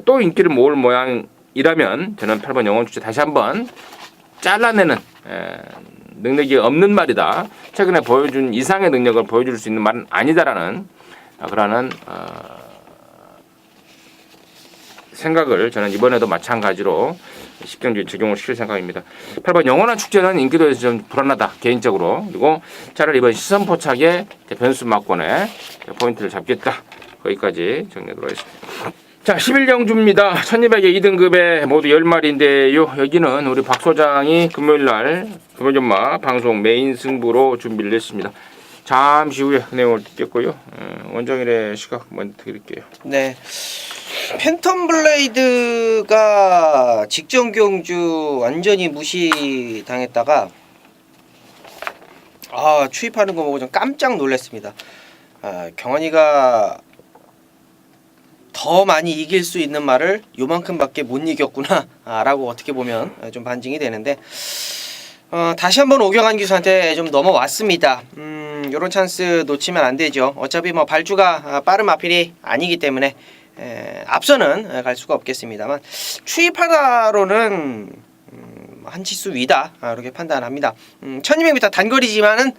또 인기를 모을 모양인 이라면 저는 8번 영원 주제 다시 한번 잘라내는 능력이 없는 말이다. 최근에 보여준 이상의 능력을 보여줄 수 있는 말은 아니다라는 그러한 생각을 저는 이번에도 마찬가지로 10경주에 적용을 시킬 생각입니다. 8번 영원한 축제는 인기도에서 좀 불안하다 개인적으로. 그리고 차라리 이번 시선 포착에 변수 막권에 포인트를 잡겠다. 거기까지 정리하도록 하겠습니다. 자, 11경주입니다. 1200의 2등급에 모두 10마리인데요. 여기는 우리 박 소장이 금요일날 금요전마 방송 메인 승부로 준비를 했습니다. 잠시 후에 그 내용을 듣겠고요. 원정일의 시각 먼저 드릴게요. 네. 팬텀 블레이드가 직전 경주 완전히 무시당했다가 추입하는 거 보고 좀 깜짝 놀랐습니다. 경환이가 더 많이 이길 수 있는 말을 요만큼밖에 못 이겼구나 라고 어떻게 보면 좀 반증이 되는데 다시 한번 오경환 기수한테 좀 넘어왔습니다. 요런 찬스 놓치면 안 되죠. 어차피 뭐 발주가 빠른 마필이 아니기 때문에 앞서는 갈 수가 없겠습니다만 추입하다로는 한 치수 위다 이렇게 판단합니다. 1200m 단거리지만은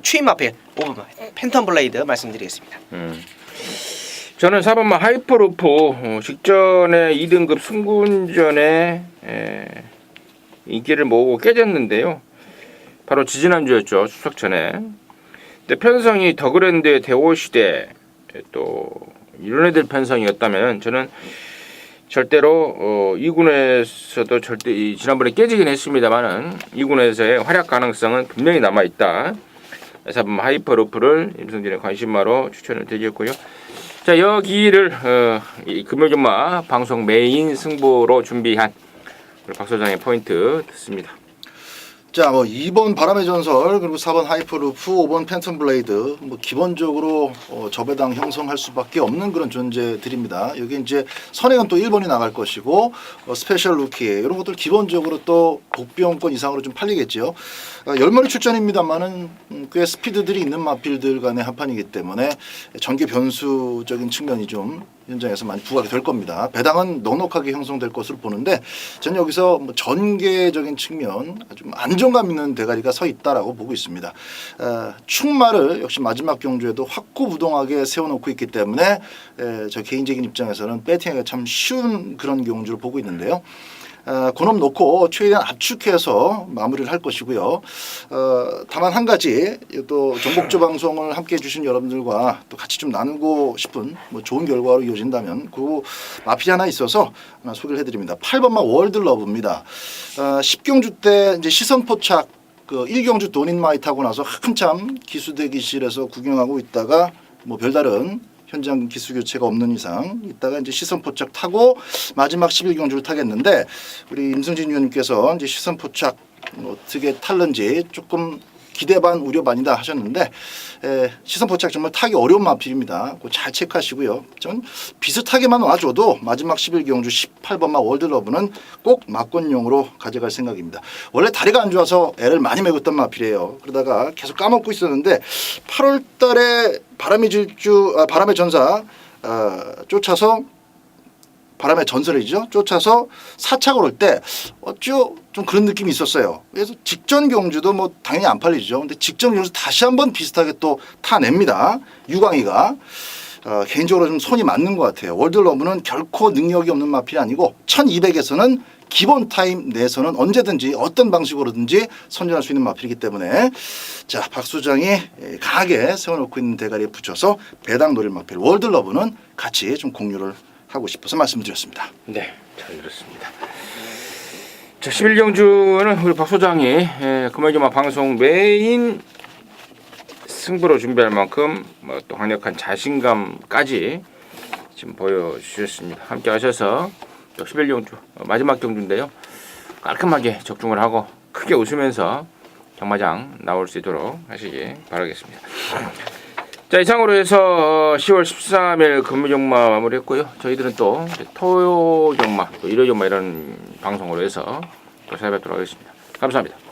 추입 마필 5번 팬텀 블레이드 말씀드리겠습니다. 저는 4번마 하이퍼루프 직전에 2등급 승군전에 인기를 모으고 깨졌는데요. 바로 지지난주였죠. 추석 전에. 근데 편성이 더그랜드 대오시대 또 이런 애들 편성이었다면 저는 절대로 2군에서도 절대 지난번에 깨지긴 했습니다만은 2군에서의 활약 가능성은 분명히 남아 있다. 4번 하이퍼루프를 임성진의 관심마로 추천을 드리겠고요. 자, 여기를 이 금요전마 방송 메인 승부로 준비한 우리 박 소장의 포인트 듣습니다. 자, 뭐 2번 바람의 전설 그리고 4번 하이퍼루프 5번 팬텀 블레이드 뭐 기본적으로 저배당 형성할 수밖에 없는 그런 존재들입니다. 여기 이제 선행은 또 1번이 나갈 것이고 스페셜 루키 이런 것들 기본적으로 또 복비용권 이상으로 좀 팔리겠죠. 10마리 출전입니다만은 꽤 스피드들이 있는 마필들 간의 한판이기 때문에 전개 변수적인 측면이 좀 현장에서 많이 부각이 될 겁니다. 배당은 넉넉하게 형성될 것으로 보는데 저는 여기서 뭐 전개적인 측면 좀 안정감 있는 대가리가 서 있다라고 보고 있습니다. 충마를 역시 마지막 경주에도 확고부동하게 세워놓고 있기 때문에 저 개인적인 입장에서는 배팅하기가 참 쉬운 그런 경주를 보고 있는데요. 그놈 놓고 최대한 압축해서 마무리를 할 것이고요. 다만 한 가지 또 정복조 방송을 함께 해주신 여러분들과 또 같이 좀 나누고 싶은 뭐 좋은 결과로 이어진다면 그 마필이 하나 있어서 하나 소개를 해드립니다. 8번마 월드러브입니다. 10경주 때 이제 시선 포착 그 1경주 돈인마이 타고 나서 한참 기수대기실에서 구경하고 있다가 뭐 별다른 현장 기수 교체가 없는 이상 이따가 이제 시선 포착 타고 마지막 11경주를 타겠는데 우리 임승진 위원님께서 이제 시선 포착 어떻게 탈는지 조금 기대 반 우려 반이다 하셨는데 시선 포착 정말 타기 어려운 마필입니다. 그거 잘 체크하시고요. 전 비슷하게만 와줘도 마지막 11경주 18번마 월드러브는 꼭 막권용으로 가져갈 생각입니다. 원래 다리가 안 좋아서 애를 많이 먹었던 마필이에요. 그러다가 계속 까먹고 있었는데 8월 달에 바람의 전사 쫓아서 바람의 전설이죠. 쫓아서 사착을 올 때 어쩌 좀 그런 느낌이 있었어요. 그래서 직전 경주도 뭐 당연히 안 팔리죠. 근데 직전 경주 다시 한번 비슷하게 또 타냅니다. 유광이가 개인적으로 좀 손이 맞는 것 같아요. 월드러브는 결코 능력이 없는 마필이 아니고 1200에서는 기본 타임 내에서는 언제든지 어떤 방식으로든지 선전할 수 있는 마필이기 때문에 자, 박 소장이 강하게 세워놓고 있는 대가리에 붙여서 배당 노릴 마필 월드러브는 같이 좀 공유를 하고 싶어서 말씀드렸습니다. 네, 잘 들었습니다. 자, 11경주는 우리 박 소장이 금요일마 방송 메인 승부로 준비할 만큼 또 강력한 자신감까지 지금 보여주셨습니다. 함께 하셔서 11경주 마지막 경주인데요. 깔끔하게 적중을 하고 크게 웃으면서 경마장 나올 수 있도록 하시기 바라겠습니다. 자, 이상으로 해서 10월 13일 금요경마 마무리했고요. 저희들은 또 토요경마, 또 일요경마 이런 방송으로 해서 또 찾아뵙도록 하겠습니다. 감사합니다.